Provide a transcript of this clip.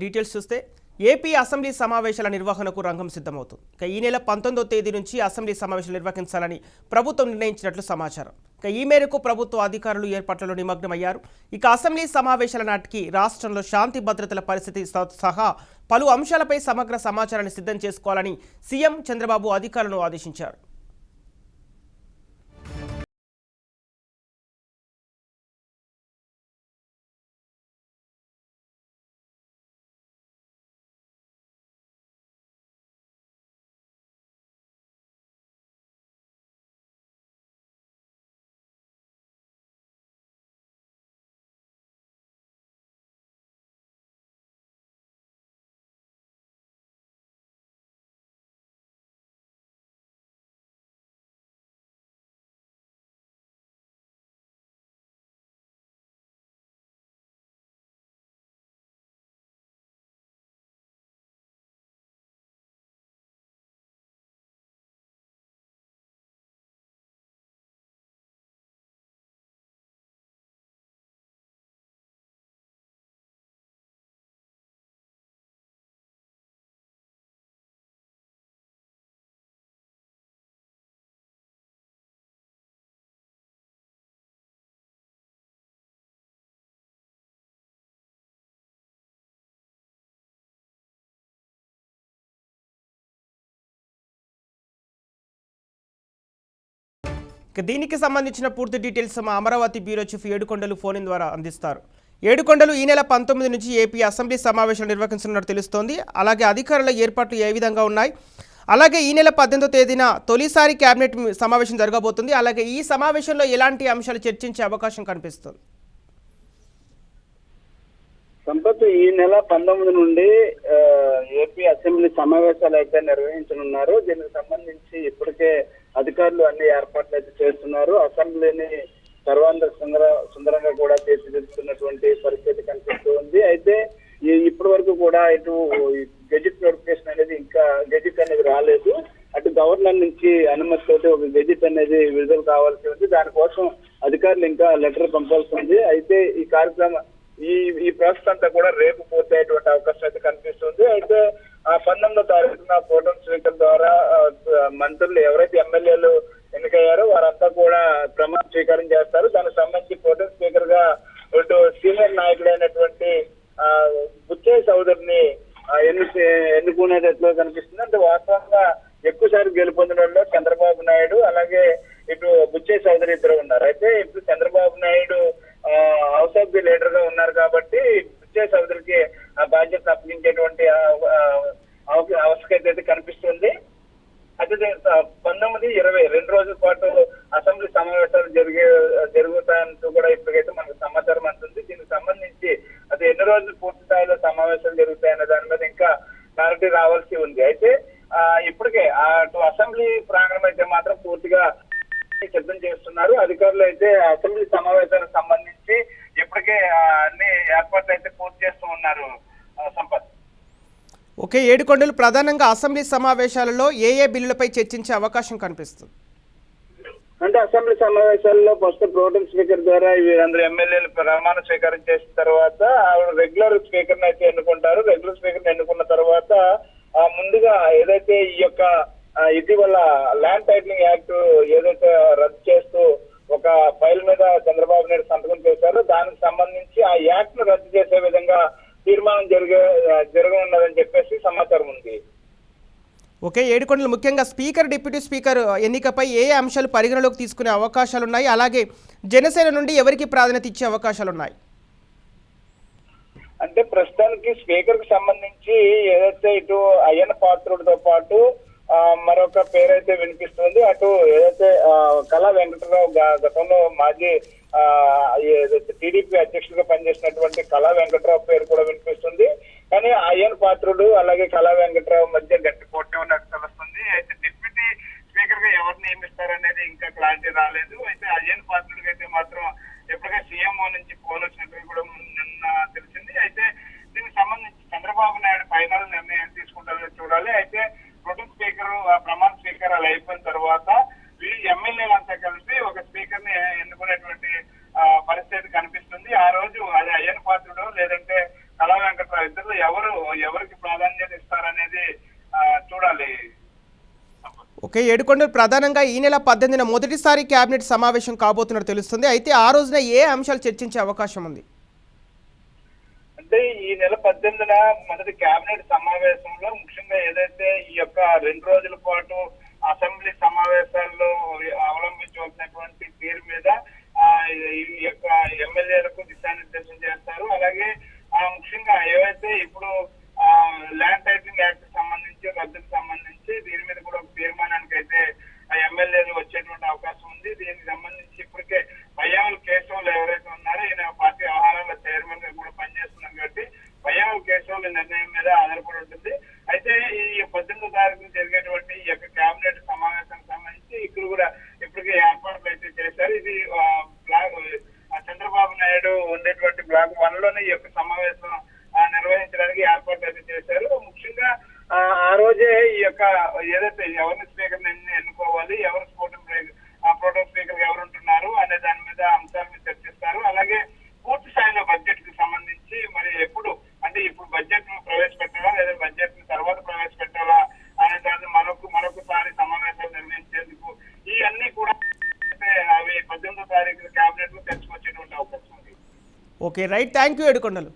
Details చూస్తే AP assembly సమావేశాల నిర్వహణకు రంగం సిద్ధమవుతుంది. ఈ నెల 19వ తేదీ నుంచి అసెంబ్లీ సమావేశాలు నిర్వహించాలని ప్రభుత్వం నిర్ణయించినట్లు సమాచారం. ఈ మేరకు ప్రభుత్వ అధికారులు ఏర్పాట్లలో నిమగ్నమయ్యారు. అసెంబ్లీ సమావేశాల నాటికి రాష్ట్రంలో శాంతి భద్రతల పరిస్థితి సహా పలు అంశాలపై సమగ్ర సమాచారాన్ని సిద్ధం చేసుకోవాలని సీఎం చంద్రబాబు అధికారులను ఆదేశించారు. దీనికి సంబంధించిన పూర్తి డీటెయిల్స్ మా అమరావతి బ్యూరో చీఫ్ ఏడుకొండలు ఫోన్ ద్వారా అందిస్తారు. ఏడుకొండలు, ఈ నెల 19 నుంచి ఏపీ అసెంబ్లీ సమావేశాలు నిర్వహించనున్నట్టు తెలుస్తోంది. అలాగే అధికారుల ఏర్పాట్లు ఏ విధంగా ఉన్నాయి? అలాగే ఈ నెల 18వ తేదీన తొలిసారి కేబినెట్ సమావేశం జరగబోతుంది. అలాగే ఈ సమావేశంలో ఎలాంటి అంశాలు చర్చించే అవకాశం కనిపిస్తుంది? సంపత్, ఈ నెల 19 నుండి ఏపీ అసెంబ్లీ సమావేశాలు అయితే నిర్వహించనున్నారు. దీనికి సంబంధించి ఇప్పటికే అధికారులు అన్ని ఏర్పాట్లు అయితే చేస్తున్నారు. అసెంబ్లీని సుందరంగా కూడా తీర్చిదిద్దుతున్నటువంటి పరిస్థితి కనిపిస్తూ ఉంది. అయితే ఇప్పటి వరకు కూడా ఇటు గెజిట్ నోటిఫికేషన్ అనేది గెజిట్ అనేది రాలేదు. అటు గవర్నర్ నుంచి అనుమతితోటి ఒక గెజిట్ అనేది విడుదల కావాల్సి ఉంది. దానికోసం అధికారులు ఇంకా లెటర్ పంపాల్సి ఉంది. అయితే ఈ కార్యక్రమం ఈ ప్రాసెస్ అంతా కూడా రేపు పూర్తయ్యేటువంటి అవకాశం అయితే కనిపిస్తుంది. అయితే 19వ తారీఖున ఫోటో స్పీకర్ ద్వారా మంత్రులు ఎవరైతే ఎమ్మెల్యేలు ఎన్నికయ్యారో వారంతా కూడా ప్రమాణ స్వీకారం చేస్తారు. దానికి సంబంధించి ఫోటో స్పీకర్ గా ఇటు సీనియర్ నాయకుడైనటువంటి బుచ్చయ్య చౌదరిని ఎన్నుకునేటట్లు కనిపిస్తుంది. అంటే వాస్తవంగా ఎక్కువసారి గెలుపొందిన చంద్రబాబు నాయుడు అలాగే ఇటు బుచ్చయ్య చౌదరి ఇద్దరు ఉన్నారు. అయితే ఇప్పుడు Chandrababu Naidu house of the leader గా ఉన్నారు కాబట్టి బుచ్చయ్య చౌదరికి ఆ బాధ్యత అప్పగించేటువంటి అవసరం అయితే కనిపిస్తుంది. అయితే 19, 20 2 రోజుల పాటు అసెంబ్లీ సమావేశాలు జరుగుతాయంటూ కూడా ఇప్పటికైతే మనకు సమాచారం అందుతుంది. దీనికి సంబంధించి అది ఎన్ని రోజులు పూర్తి స్థాయిలో సమావేశాలు జరుగుతాయనే దాని మీద ఇంకా క్లారిటీ రావాల్సి ఉంది. అయితే ఇప్పటికే అటు అసెంబ్లీ ప్రాంగణం అయితే మాత్రం పూర్తిగా సిద్ధం చేస్తున్నారు. అధికారులు అయితే అసెంబ్లీ సమావేశాలకు సంబంధించి ఇప్పటికే అన్ని ఏర్పాట్లు అయితే పూర్తి చేస్తూ ఉన్నారు. సంపత్, ఓకే. ఏడుకొండలు, ప్రధానంగా అసెంబ్లీ సమావేశాలలో ఏ బిల్లులపై చర్చించే అవకాశం కనిపిస్తుంది? అంటే అసెంబ్లీ సమావేశాల్లో ఫస్ట్ ప్రోటెం స్పీకర్ ద్వారా వీరందరూ ఎమ్మెల్యేలు ప్రమాణ స్వీకారం చేసిన తర్వాత రెగ్యులర్ స్పీకర్ అయితే ఎన్నుకుంటారు. రెగ్యులర్ స్పీకర్ ఎన్నుకున్న తర్వాత ముందుగా ఏదైతే ఈ యొక్క ఇటీవల ల్యాండ్ టైటిలింగ్ యాక్ట్ ఏదైతే రద్దు చేస్తూ ఒక ఫైల్ మీద చంద్రబాబు నాయుడు సంతకం చేశారో దానికి సంబంధించి ఆ యాక్ట్ ను రద్దు చేసే విధంగా తీర్మానం జరగనున్నదని చెప్పేసి సమాచారం ఉంది. ఓకే. ఏడుకొండలు, ముఖ్యంగా స్పీకర్, డిప్యూటీ స్పీకర్ ఎన్నికపై ఏ అంశాలు పరిగణలోకి తీసుకునే అవకాశాలు ఉన్నాయి? అలాగే జనసేన నుండి ఎవరికి ప్రాధాన్యత ఇచ్చే అవకాశాలు ఉన్నాయి? అంటే ప్రస్తుతానికి స్పీకర్ కు సంబంధించి ఏదైతే ఇటు అయ్యన్న పాత్రుడితో పాటు మరొక పేరైతే వినిపిస్తుంది. అటు ఏదైతే కళా వెంకటరావు గతంలో మాజీ టీడీపీ అధ్యక్షుడిగా పనిచేసినటువంటి కళా వెంకటరావు పేరు కూడా వినిపిస్తుంది. కానీ అయ్యన్ పాత్రుడు అలాగే కళా వెంకటరావు మధ్య గట్టి పోటీ ఉన్నట్టు తెలుస్తుంది. అయితే డిప్యూటీ స్పీకర్ గా ఎవరు నియమిస్తారనేది ఇంకా క్లారిటీ రాలేదు. అయితే అయ్యన్ పాత్రుడికి అయితే మాత్రం ఎప్పటికే సీఎంఓ నుంచి ఫోన్ వచ్చినట్టు కూడా నిన్న తెలిసింది. అయితే దీనికి సంబంధించి చంద్రబాబు నాయుడు ఫైనల్ నిర్ణయం తీసుకుంటారో చూడాలి. అయితే ప్రొటెం స్పీకర్ ప్రమాణ స్వీకారాలు అయిపోయిన తర్వాత ఎమ్మెల్యేలంతా కలిసి ఒక స్పీకర్ ని ఎన్నుకునేటువంటి పరిస్థితి కనిపిస్తుంది. ఆ రోజు అది అయ్యన్ పాత్రుడు లేదంటే కళా వెంకటరావు ఇద్దరు ఎవరు ఓకే, ఏడుకొండలు ప్రధానంగా ఈ నెల 18న మొదటిసారి కేబినెట్ సమావేశం కాబోతున్నట్టు తెలుస్తుంది. అయితే ఆ రోజున ఏ అంశాలు చర్చించే అవకాశం ఉంది? అంటే ఈ నెల 18న మొదటి కేబినెట్ సమావేశంలో ముఖ్యంగా ఏదైతే ఈ యొక్క 2 రోజుల పాటు అసెంబ్లీ సమావేశాల్లో అవలంబించవలసినటువంటి తీరు మీద ఈ యొక్క ఎమ్మెల్యేలకు దిశానిర్దేశం చేస్తారు. అలాగే ముఖ్యంగా ఏవైతే ఇప్పుడు ల్యాండ్ టైటిలింగ్ యాక్ట్ సంబంధించి రద్దుకు సంబంధించి దీని మీద కూడా ఒక తీర్మానానికి అయితే ఎమ్మెల్యేలు వచ్చేటువంటి అవకాశం ఉంది. దీనికి సంబంధించి ఇప్పటికే పయ్యావుల కేశవులు ఎవరైతే ఉన్నారో ఈయన పార్టీ వ్యవహారాల చైర్మన్ గా కూడా పనిచేస్తున్నారు కాబట్టి పయ్యావుల కేశవుల నిర్ణయం మీద ఆధారపడి ఉంటుంది. అయితే ఈ 18వ తారీఖున జరిగేటువంటి ఈ యొక్క కేబినెట్ సమావేశానికి సంబంధించి ఇక్కడ కూడా ఇప్పటికే ఏర్పాట్లు అయితే చేశారు. ఇది చంద్రబాబు నాయుడు ఉండేటువంటి బ్లాక్ 1 లోనే ఈ యొక్క సమావేశం నిర్వహించడానికి ఏర్పాట్లు అయితే చేశారు. ముఖ్యంగా ఆ రోజే ఈ యొక్క ఏదైతే ఎవరిని స్పీకర్ ఎన్నుకోవాలి, ఎవరు ప్రోటోం స్పీకర్ ఎవరు ఉంటున్నారు అనే దాని మీద అంశాల మీద చర్చిస్తారు. అలాగే పూర్తి స్థాయిలో బడ్జెట్ కి సంబంధించి మరి ఎప్పుడు అంటే ఇప్పుడు బడ్జెట్ ను ప్రవేశపెట్టాలా లేదా బడ్జెట్ ని తర్వాత ప్రవేశపెట్టాలా అనే దాన్ని మరొకసారి సమావేశాలు నిర్వహించేందుకు ఈ అన్ని కూడా అవి 18వ తారీఖు కేబినెట్ లో తెచ్చుకొచ్చేటువంటి అవకాశం ఉంది. Okay, right, thank you Yedukondalu.